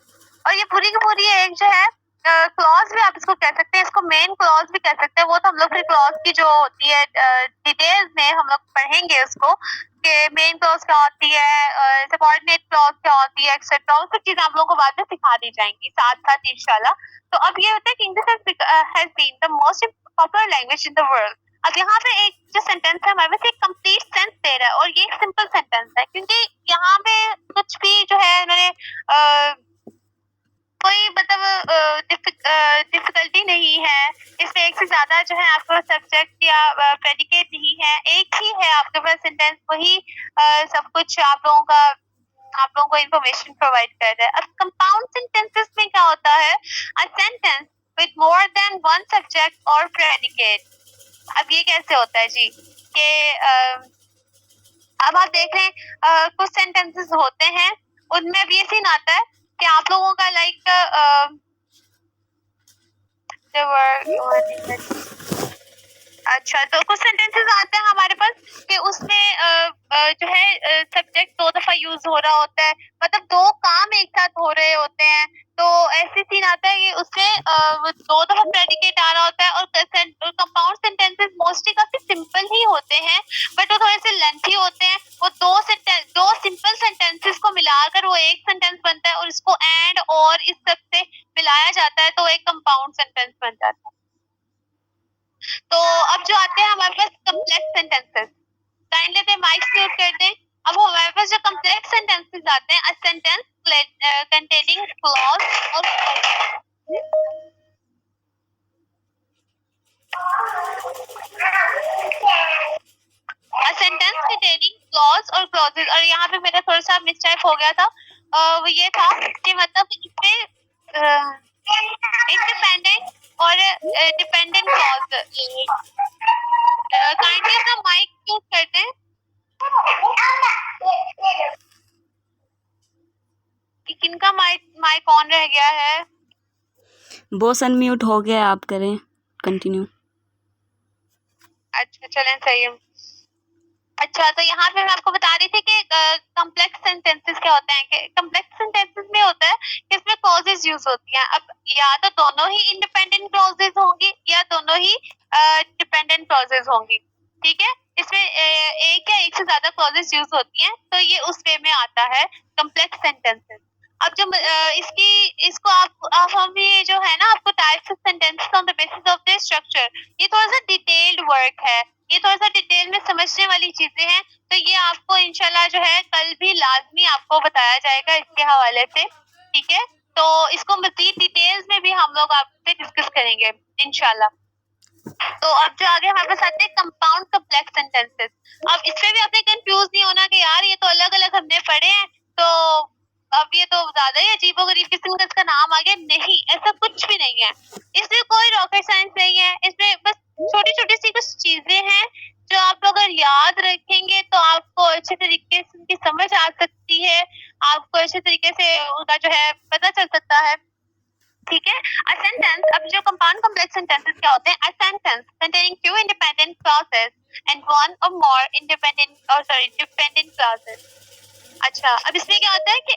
और ये पूरी की पूरी एक जो है क्लॉज भी आप इसको कह सकते हैं, इसको मेन क्लॉज भी कह सकते हैं। वो तो हम लोग फिर क्लॉज की जो होती है डिटेल्स में हम लोग पढ़ेंगे उसको, कि मेन क्लॉज क्या होती है, सबऑर्डिनेट क्लॉज क्या होती है, एक्सेट्रा, वो सब चीजें आप लोगों को बाद में सिखा दी जाएंगी साथ साथ इंशाल्लाह। तो अब ये होता है कि English has been the most popular language in the world. अब यहाँ पे एक जो सेंटेंस है हमारे पास एक कंप्लीट सेंस दे रहा है, और ये एक सिंपल सेंटेंस है, क्योंकि यहाँ पे कुछ भी जो है उन्होंने कोई मतलब डिफिकल्टी नहीं है, इसमें एक से ज्यादा जो है आपको सब्जेक्ट या प्रेडिकेट नहीं है, एक ही है आपके पास सेंटेंस, वही सब कुछ आप लोगों को इंफॉर्मेशन प्रोवाइड कर रहा है। अब कंपाउंड सेंटेंसेस में क्या होता है, a sentence with more than one subject और प्रेडिकेट। अब ये कैसे होता है जी कि अब आप देख रहे हैं कुछ सेंटेंसेस होते हैं उनमें अब ये सीन आता है कि आप लोगों का लाइक अच्छा, तो कुछ सेंटेंसेस आते हैं हमारे पास कि उसमें जो है सब्जेक्ट दो दफा यूज हो रहा होता है, मतलब दो काम एक साथ हो रहे होते हैं, तो ऐसे सीन आता है कि उसमें दो दफा प्रेडिकेट आ रहा होता है और कंपाउंड सेंटेंसेस मोस्टली काफी सिंपल ही होते हैं, बट वो थोड़े से लेंथी होते हैं। वो दो सिंपल सेंटेंसेस को मिलाकर वो एक सेंटेंस बनता है और इसको एंड और इस सब से मिलाया जाता है तो एक कंपाउंड सेंटेंस बन जाता है। तो अब जो आते हैं हमारे पास कम्प्लेक्स सेंटेंसेस, काइंडली अपने माइक म्यूट कर दें। अब हमारे पास जो कम्प्लेक्स सेंटेंसेस आते हैं, अ सेंटेंस containing clause और a sentence containing clause और clauses, और यहाँ पे मेरा थोड़ा सा मिस्टेक हो गया था। वो ये था कि मतलब इसमें इंडिपेंडेंट और डिपेंडेंट क्लॉज। काइंडली अपना माइक म्यूट कर दें। कि किनका माइक ऑन रह गया है? बॉस अनम्यूट हो गया, आप करें कंटिन्यू। अच्छा चलें, सही है। अच्छा, तो यहाँ पे मैं आपको बता रही थी कि कॉम्प्लेक्स सेंटेंसेस क्या होते हैं। कि कॉम्प्लेक्स सेंटेंसेस में होता है कि इसमें क्लॉजेस यूज होती हैं। अब या तो दोनों ही इंडिपेंडेंट क्लॉजेस होंगी या दोनों ही डिपेंडेंट क्लॉजेस होंगी, ठीक है। इसमें एक या एक से ज्यादा क्लॉजेस यूज होती हैं, तो ये उस वे में आता है कॉम्प्लेक्स सेंटेंसेस। अब जो इसको आप हम ये जो है ना, आपको types of sentences on the basis of the structure, ये थोड़ा सा डिटेल्ड वर्क है, ये थोड़ा सा डिटेल में समझने वाली चीजें हैं। तो ये आपको इंशाल्लाह जो है कल भी लाजमी आपको बताया जाएगा इसके हवाले से, ठीक है। तो इसको मजीद डिटेल्स में भी हम लोग आपसे डिस्कस करेंगे इंशाल्लाह। तो अब जो आगे हमारे पास आते हैं कंपाउंड कॉम्प्लेक्स सेंटेंसेस। अब इसमें भी आपने कंफ्यूज नहीं होना कि यार ये तो अलग अलग हमने पढ़े हैं, तो अब ये तो ज्यादा ही अजीबोगरीब किस्म का इसका नाम आ गया। नहीं, ऐसा कुछ भी नहीं है। इसमें कोई रॉकेट साइंस नहीं है। इसमें बस छोटी छोटी सी कुछ चीजें हैं जो आप अगर याद रखेंगे तो आपको अच्छे तरीके से उनकी समझ आ सकती है, आपको अच्छे तरीके से उनका जो है पता चल सकता है, ठीक है। अ सेंटेंस, अब जो कंपाउंड कॉम्प्लेक्स सेंटेंसेस क्या होते हैं? A sentence containing two independent clauses and one or more dependent clauses। अच्छा, अब इसमें क्या होता है कि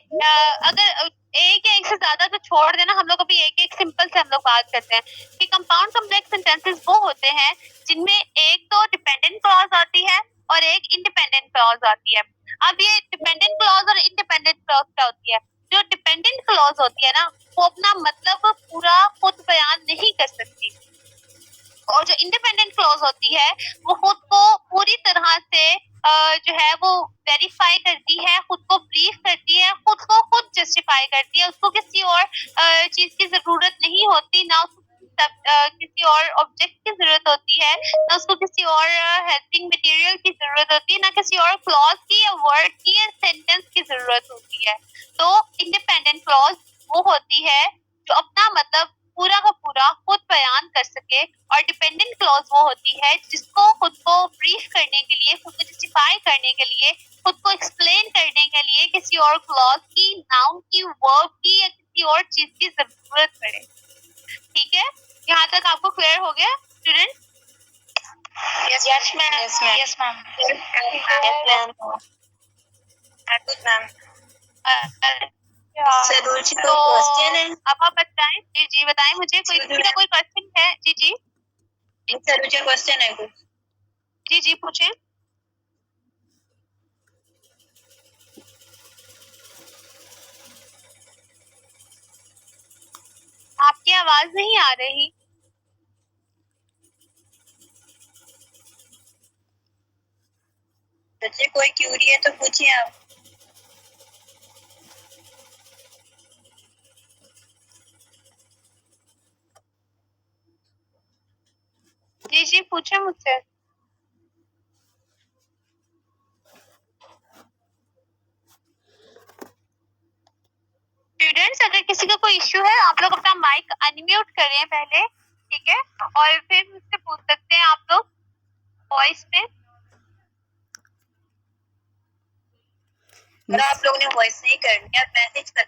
अगर एक या एक से ज्यादा तो छोड़ देना, हम लोग अभी एक एक सिंपल से हम लोग बात करते हैं कि कंपाउंड कॉम्प्लेक्स सेंटेंसेस वो होते हैं जिनमें एक तो डिपेंडेंट क्लॉज आती है और एक इंडिपेंडेंट क्लॉज आती है। अब ये डिपेंडेंट क्लॉज और इंडिपेंडेंट क्लॉज क्या होती है? जो डिपेंडेंट क्लॉज होती है ना, वो अपना मतलब पूरा खुद बयान नहीं कर सकती, और जो इंडिपेंडेंट क्लॉज होती है वो खुद को पूरी तरह से जो है वो वेरीफाई करती है, खुद को ब्रीफ करती है, खुद को खुद जस्टिफाई करती है। उसको किसी और चीज की जरूरत नहीं होती, ना उसको किसी और ऑब्जेक्ट की जरूरत होती है, ना उसको किसी और हेल्पिंग मटेरियल की जरूरत होती है, ना किसी और क्लॉज की या वर्ड की या सेंटेंस की जरूरत होती है। तो इंडिपेंडेंट क्लॉज वो होती है जो अपना मतलब पूरा का पूरा खुद बयान कर सके, और डिपेंडेंट क्लॉज वो होती है जिसको खुद को ब्रीफ करने के लिए, खुद को जस्टिफाई करने के लिए, खुद को एक्सप्लेन करने के लिए किसी और क्लॉज की, नाउन की, वर्ब की या किसी और चीज की जरूरत पड़े, ठीक है। यहाँ तक आपको क्लियर हो गया student? Yes ma'am, yes ma'am, yes ma'am, good ma'am. सरूची को क्वेश्चन है? अब आप बताएं। जी जी बताएं मुझे, कोई किसी का कोई क्वेश्चन है? जी जी सरूची क्वेश्चन है कुछ? जी जी पूछें। आपकी आवाज नहीं आ रही। बच्चे कोई क्यूरी है तो पूछिए आप। जी जी पूछे मुझसे। स्टूडेंट्स, अगर किसी का कोई इश्यू है आप लोग अपना माइक अनम्यूट करें पहले, ठीक है, और फिर मुझसे पूछ सकते हैं आप लोग वॉइस में। अगर आप लोगों ने वॉइस नहीं करनी, आप मैसेज कर।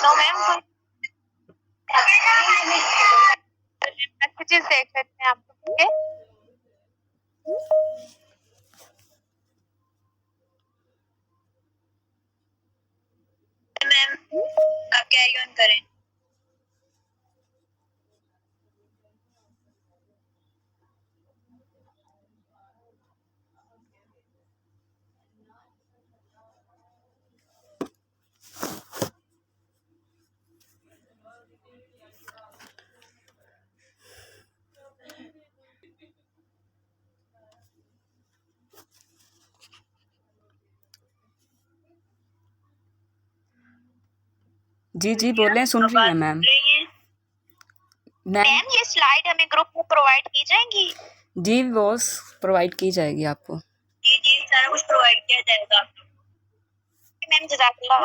नो मैम, मैसेजेस देख लेते हैं आप लोग के। मैम कैरी ऑन करें। जी जी बोलें, सुन रही हैं मैम। मैम मैम ये स्लाइड हमें ग्रुप में प्रोवाइड की जाएंगी? जी वो प्रोवाइड की जाएगी आपको। जी जी सारा कुछ प्रोवाइड किया जाएगा आपको। मैम जज़ाकल्लाह।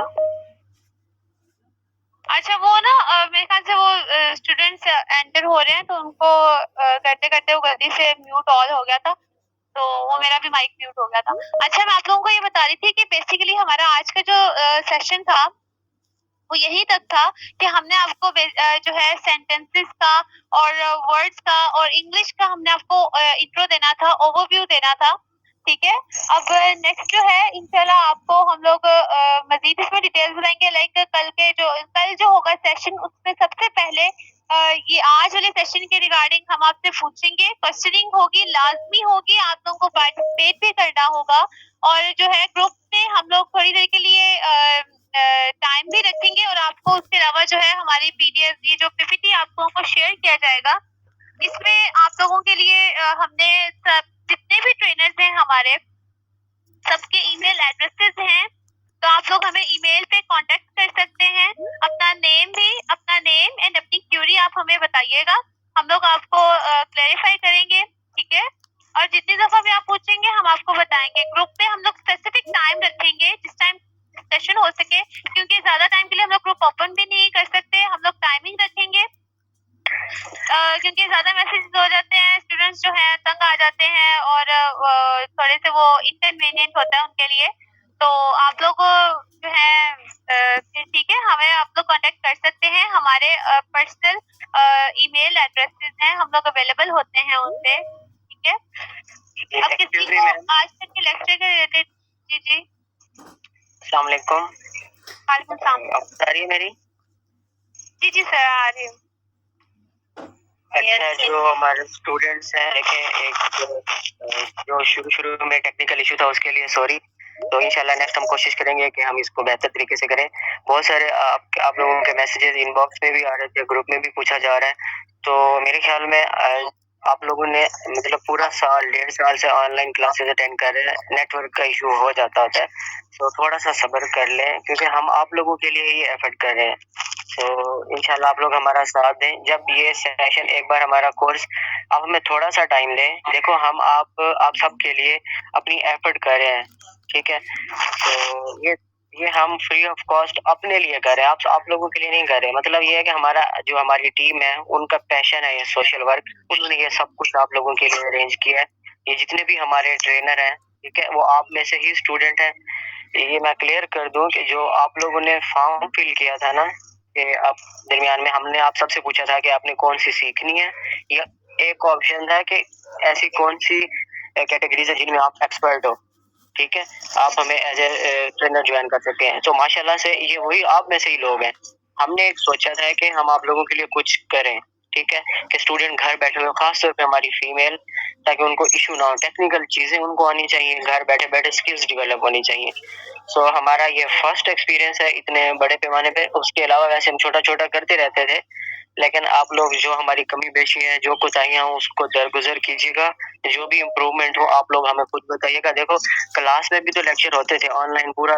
अच्छा वो ना मेरे ख्याल से वो स्टूडेंट्स एंटर हो रहे हैं तो उनको करते करते वो गलती से म्यूट ऑल हो गया था, तो वो मेरा भी माइक म्यूट हो गया था। अच्छा मैं आप लोगों को ये बता रही थी कि बेसिकली हमारा आज का जो सेशन था वो यही तक था कि हमने आपको जो है सेंटेंसेस का और वर्ड्स का और इंग्लिश का हमने आपको इंट्रो देना था, ओवरव्यू देना था, ठीक है। अब नेक्स्ट जो है इंशाल्लाह आपको हम लोग मजीद इसमें डिटेल्स बताएंगे। लाइक कल जो होगा सेशन उसमें सबसे पहले ये आज वाले सेशन के रिगार्डिंग हम आपसे पूछेंगे, क्वेश्चनिंग होगी, लाजमी होगी, आप लोगों को पार्टिसिपेट भी करना होगा और जो है ग्रुप में हम लोग थोड़ी देर के लिए टाइम भी रखेंगे और आपको उसके अलावा जो है हमारी पीडीएफ ये जो पीपीटी आप लोगों को शेयर किया जाएगा, इसमें आप लोगों के लिए हमने सब जितने भी ट्रेनर्स हैं हमारे सबके ईमेल एड्रेसेस हैं, तो आप लोग हमें ईमेल पे कांटेक्ट कर सकते हैं। अपना नेम एंड अपनी क्यूरी आप हमें बताइएगा, हम लोग आपको क्लेरिफाई करेंगे, ठीक है। और जितनी दफा भी आप पूछेंगे हम आपको बताएंगे। ग्रुप पे हम लोग स्पेसिफिक टाइम रखेंगे जिस टाइम सेशन हो सके, क्योंकि ज्यादा टाइम के लिए हम लोग ग्रुप ओपन भी नहीं कर सकते, हम लोग टाइमिंग रखेंगे क्योंकि ज्यादा मैसेजेस हो जाते हैं, स्टूडेंट्स जो है तंग आ जाते हैं और थोड़े से वो इनकन्वीनियंट होता है उनके लिए। तो आप लोग जो है ठीक है, हमें आप लोग कांटेक्ट कर सकते हैं, हमारे पर्सनल ईमेल एड्रेसेस हैं, हम लोग अवेलेबल होते हैं उनसे, ठीक है। अब किसी को आज तक के लेक्चर के रिलेटेड जी जी अस्सलाम वालेकुम। वालेकुम सलाम। आ रही है मेरी? जी जी सर आ रही हूँ। अच्छा जो हमारे स्टूडेंट्स हैं, देखें एक जो शुरू में टेक्निकल इशू था उसके लिए सॉरी। तो इंशाल्लाह नेक्स्ट हम कोशिश करेंगे कि हम इसको बेहतर तरीके से करें। बहुत सारे आप लोगों के मैसेजेस इनबॉक्स में भी आ रहे थे, ग्रुप में भी पूछा जा रहा है। तो मेरे ख्याल में आप लोगों ने मतलब पूरा साल 1.5 साल से ऑनलाइन क्लासेस अटेंड कर रहे हैं, नेटवर्क का इशू हो जाता होता है, तो थोड़ा सा सब्र कर लें क्योंकि हम आप लोगों के लिए ही एफर्ट कर रहे हैं। तो इंशाल्लाह आप लोग हमारा साथ दें। जब ये सेशन एक बार हमारा कोर्स, आप हमें थोड़ा सा टाइम दें। देखो हम आप सब के लिए अपनी एफर्ट कर रहे हैं, ठीक है। तो ये हम फ्री ऑफ कॉस्ट अपने लिए कर रहे हैं, आप लोगों के लिए नहीं कर रहे। मतलब ये है कि हमारी टीम है, उनका पैशन है ये सोशल वर्क, उन्होंने ये सब कुछ आप लोगों के लिए अरेंज किया है। ये जितने भी हमारे ट्रेनर हैं, ठीक है, वो आप में से ही स्टूडेंट हैं। ये मैं क्लियर कर दूं कि जो आप लोगों ने फॉर्म फिल किया था ना, कि आप दरमियान में हमने आप सबसे पूछा था कि आपने कौन सी सीखनी है, या एक ऑप्शन था कि ऐसी कौन सी कैटेगरीज है जिनमें आप एक्सपर्ट हो, ठीक है, आप हमें एज ए ट्रेनर ज्वाइन कर सकते हैं। तो माशाल्लाह से ये वही आप में से ही लोग हैं। हमने एक सोचा था कि हम आप लोगों के लिए कुछ करें, ठीक है, कि स्टूडेंट घर बैठे हुए, खासतौर पे हमारी फीमेल, ताकि उनको इशू ना हो, टेक्निकल चीजें उनको आनी चाहिए, घर बैठे बैठे स्किल्स डेवलप होनी चाहिए। सो हमारा ये फर्स्ट एक्सपीरियंस है इतने बड़े पैमाने पे। उसके अलावा वैसे हम छोटा छोटा करते रहते थे, लेकिन आप लोग जो हमारी कमी बेशी है, जो कुताहियां हो, उसको दरगुजर कीजिएगा। जो भी इम्प्रूवमेंट हो आप लोग हमें खुद बताइएगा। देखो क्लास में भी तो लेक्चर होते थे, ऑनलाइन पूरा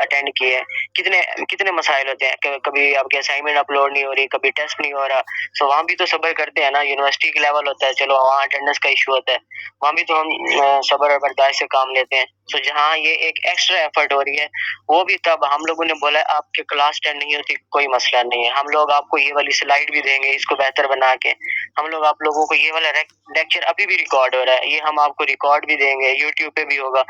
अटेंड किए, कितने कितने मसाइल होते हैं, कभी आपकी असाइनमेंट अपलोड नहीं हो रही, कभी टेस्ट नहीं हो रहा। सो वहाँ भी तो सब्र करते हैं ना, यूनिवर्सिटी के लेवल होता है, चलो वहाँ अटेंडेंस का इशू होता है, वहाँ भी तो हम सब्र और बर्दाश्त से काम लेते हैं। सो जहाँ ये एक एक्स्ट्रा एफर्ट हो रही है, वो भी तब हम लोगों ने बोला आपके क्लास अटेंड नहीं होती, कोई मसला नहीं है, हम लोग आपको ये वाली स्लाइड भी देंगे, इसको बेहतर बना के हम लोग आप लोगों को ये वाला लेक्चर अभी भी रिकॉर्ड हो रहा है, ये हम आपको रिकॉर्ड भी देंगे, यूट्यूब पे भी होगा,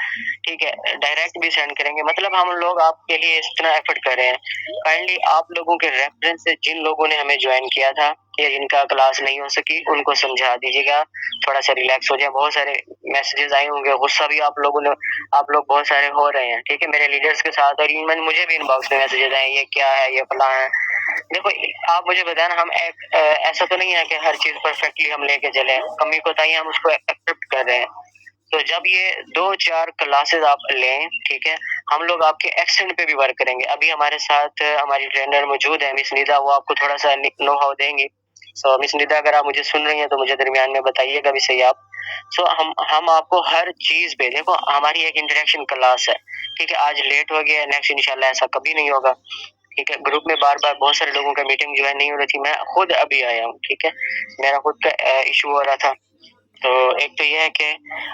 ठीक है, डायरेक्ट भी सेंड करेंगे। मतलब हम लोग आपके लिए इतना एफर्ट कर रहे हैं। काइंडली आप लोगों के रेफरेंस से जिन लोगों ने हमें ज्वाइन किया था या जिनका क्लास नहीं हो सकी, उनको समझा दीजिएगा, थोड़ा सा रिलैक्स हो जाए। बहुत सारे मैसेजेस आए होंगे, गुस्सा भी आप लोग बहुत सारे हो रहे हैं, ठीक है, मेरे लीडर्स के साथ, और इवन मुझे भी इनबॉक्स में मैसेजेस आए, ये क्या है, ये फलां है, देखो आप मुझे बताना, हम ऐसा तो नहीं है कि हर चीज परफेक्टली हम लेके चले, कमी कोताही हम उसको एक्सेप्ट कर रहे हैं। तो जब ये 2-4 क्लासेस आप लें, ठीक है, हम लोग आपके एक्सेंट पे भी वर्क करेंगे। अभी हमारे साथ हमारी ट्रेनर मौजूद है मिस निदा, वो आपको थोड़ा सा नो हाउ देंगी। सो मिस निदा, अगर आप मुझे सुन रही हैं तो मुझे दरमियान में बताइएगा भी सही आप। सो हम आपको हर चीज पे, देखो हमारी एक इंटरेक्शन क्लास है, ठीक है, आज लेट हो गया, नेक्स्ट इंशाल्लाह ऐसा कभी नहीं होगा, ठीक है। ग्रुप में बार बार बहुत सारे लोगों का मीटिंग जो है नहीं हो रही थी, मैं खुद अभी आया हूँ, ठीक है, मेरा खुद का इशू हो रहा था। तो एक तो ये है कि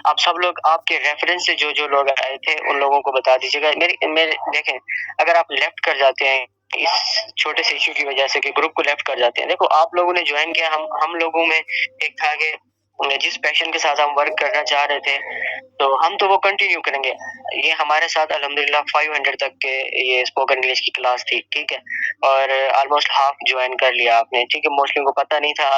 आप सब लोग आपके रेफरेंस से जो लोग आए थे उन लोगों को बता दीजिएगा। मेरे देखें, अगर आप लेफ्ट कर जाते हैं इस छोटे से इशू की वजह से कि ग्रुप को लेफ्ट कर जाते हैं, देखो आप लोगों ने ज्वाइन किया, हम लोगों में एक था कि जिस पैशन के साथ हम वर्क करना चाह रहे थे तो हम तो वो कंटिन्यू करेंगे। ये हमारे साथ अल्हम्दुलिल्लाह 500 तक के ये स्पोकन इंग्लिश की क्लास थी, ठीक है, और ऑलमोस्ट हाफ ज्वाइन कर लिया आपने, ठीक है, मोस्टली को पता नहीं था।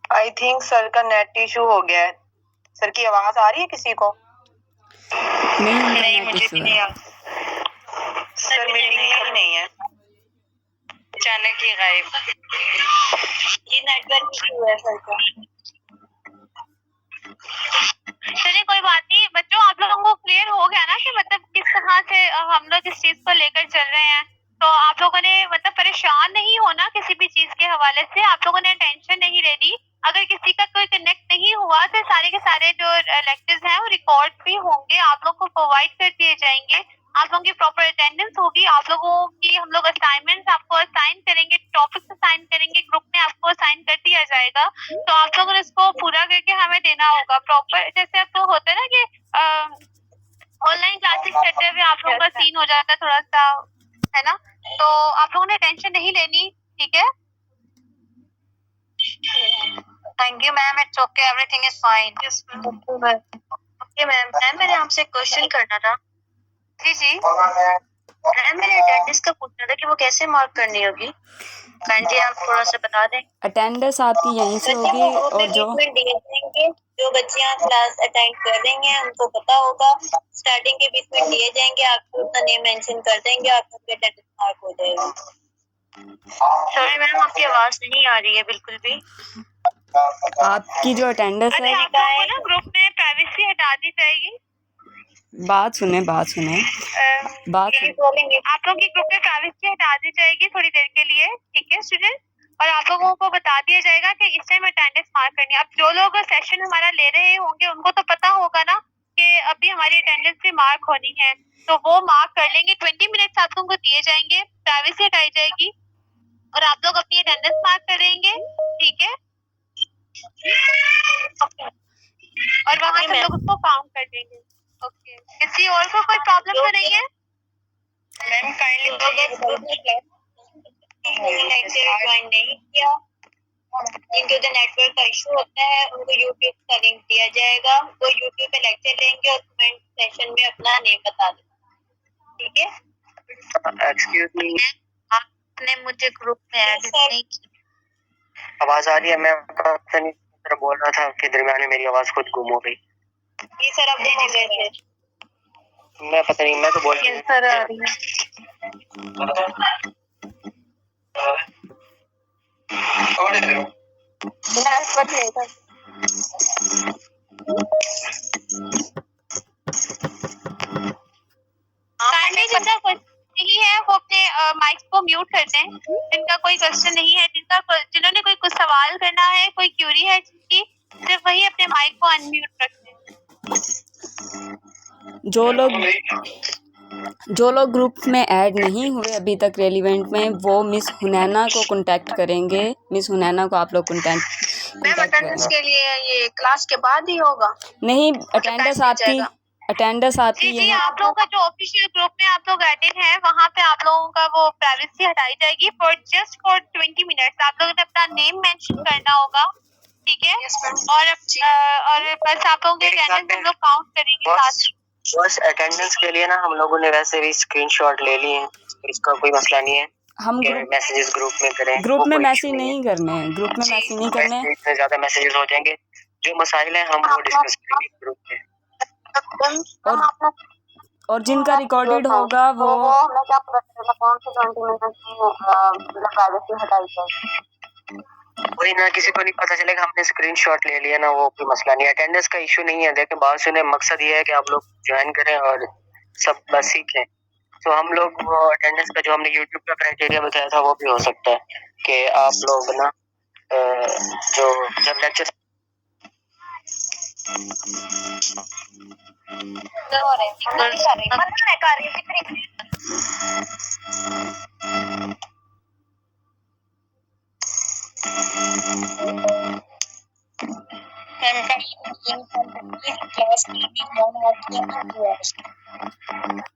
आई थिंक सर का नेट इशू हो गया है। सर की आवाज आ रही है किसी को? नहीं, नहीं, नेट मुझे इशू भी है। नहीं आ सर मीटिंग ही नहीं है, अचानक ही गायब। ये नेटवर्क इशू है सर का। चलिए कोई बात नहीं बच्चों, आप लोगों को क्लियर हो गया ना कि मतलब किस तरह से हम लोग इस चीज को लेकर चल रहे हैं। तो आप लोगों ने मतलब परेशान नहीं होना किसी भी चीज के हवाले से, आप लोगों ने टेंशन नहीं लेनी। अगर किसी का कोई कनेक्ट नहीं हुआ तो सारे के सारे जो लेक्चर्स हैं वो रिकॉर्ड भी होंगे, आप लोग को प्रोवाइड कर दिए जाएंगे। आप लोगों की प्रॉपर अटेंडेंस होगी, आप लोगों की हम लोग असाइनमेंट्स आपको असाइन करेंगे, टॉपिक्स असाइन करेंगे, ग्रुप में आपको असाइन कर दिया जाएगा। तो आप लोगों ने इसको पूरा करके हमें देना होगा प्रॉपर। जैसे अब तो होता है ना कि ऑनलाइन क्लासेस करते हुए आप लोगों का सीन हो जाता है थोड़ा सा, है ना, तो आप लोगों ने टेंशन नहीं लेनी, ठीक है। Thank you ma'am, it's okay, everything is fine. Okay ma'am, मैंने आपसे एक क्वेश्चन करना था। जी जी मैम मेरे अटेंडेंस का पूछना था कि वो कैसे मार्क करनी होगी, काइंडली आप थोड़ा सा बता दें। अटेंडेंस आपकी यहीं से होगी, और जो जो बच्चियां क्लास अटेंड कर रही हैं उनको पता होगा, स्टार्टिंग के बीच में दिए जाएंगे, आपको अपना नेम मेंशन कर देंगे, आपका अटेंडेंस मार्क हो जाएगा। सॉरी मैम, आपकी आवाज नहीं आ रही है बिल्कुल भी। आपकी जो अटेंडेंस अच्छा, है, आप लोगों को ना ग्रुप में प्राइवेसी हटा दी जाएगी। बात सुने बात सुने। आप लोगों की ग्रुप में प्राइवेसी हटा दी जाएगी थोड़ी देर के लिए, ठीक है स्टूडेंट, और आप लोगों को बता दिया जाएगा कि इस टाइम अटेंडेंस मार्क करनी है। अब जो लोग सेशन हमारा ले रहे होंगे उनको तो पता होगा ना कि अभी हमारी अटेंडेंस भी मार्क होनी है, तो वो मार्क कर लेंगे। 20 मिनट्स आप लोगों को दिए जाएंगे, प्राइवेसी हटाई जाएगी और आप लोग अपनी अटेंडेंस मार्क करेंगे, ठीक है, और वहाँ से लोग उसको काउंट कर देंगे। ओके, किसी और को कोई प्रॉब्लम तो नहीं है? मैम काइंडली लेक्चर ज्वाइन नहीं किया, जिनके उधर नेटवर्क का इशू होता है उनको यूट्यूब का लिंक दिया जाएगा, वो यूट्यूब पे लेक्चर लेंगे और कमेंट सेशन में अपना नेम बता दें, ठीक है। एक्सक्यूज मी, आपने मुझे ग्रुप में ऐड नहीं किया। आवाज आ रही है? मैं आपसे नहीं तरह बोल रहा था कि दरमियान में मेरी आवाज खुद गुम हो गई। जी सर, आप दे दीजिए। मैं पता नहीं, मैं तो बोल सर आ रही है। काइंडली जिनका क्वेश्चन नहीं है वो अपने माइक को म्यूट कर दें। जिनका कोई क्वेश्चन नहीं है, जिन्होंने कोई कुछ सवाल करना है, कोई क्यूरी है जिनकी, सिर्फ वही अपने माइक को अनम्यूट रखें। जो लोग ग्रुप में ऐड नहीं हुए अभी तक रेलिवेंट में, वो मिस हुनैना को कांटेक्ट करेंगे। मिस हुनैना को आप लोग मैम अटेंडेंस के लिए ये क्लास के बाद ही होगा? नहीं, अटेंडेंस आपकी जी आप लोगों का जो ऑफिशियल ग्रुप में आप लोग एडिन है वहाँ पे आप लोगों का वो प्राइवेसी हटाई जाएगी फॉर 20 मिनट्स। आप लोगों ने अपना नेम मेंशन करना होगा, ठीक है, और बस आप लोगों के अटेंडेंस हम लोग काउंट करेंगे साथ। बस अटेंडेंस के लिए ना हम लोगों ने वैसे भी स्क्रीनशॉट ले लिए हैं, इसका कोई मसला नहीं है। हम मैसेजेस ग्रुप में करें, ग्रुप वो में कोई मैसेज issue नहीं है। नहीं करने हैं, ग्रुप में मैसेज नहीं करने हैं। इतने ज्यादा मैसेजेस हो जाएंगे, जो मसाइल है हम वो डिस्कस करेंगे ग्रुप में। और जिनका रिकॉर्डेड होगा वो हमें क्या पता चलेगा कौन से 20 मिनट की प्राइवेसी हटाई जाए। वही ना, किसी को नहीं पता चलेगा, हमने स्क्रीनशॉट ले लिया ना, वो कोई मसला नहीं है। अटेंडेंस का इशू नहीं है। देखिए बात सुने, मकसद ये है कि आप लोग ज्वाइन करें और सब बस सीखें। तो हम लोग वो अटेंडेंस का जो हमने यूट्यूब का क्राइटेरिया बताया था वो भी हो सकता है कि आप लोग ना जो जब लेक्चर हो रहे मैं कर रही थी क्लास में भी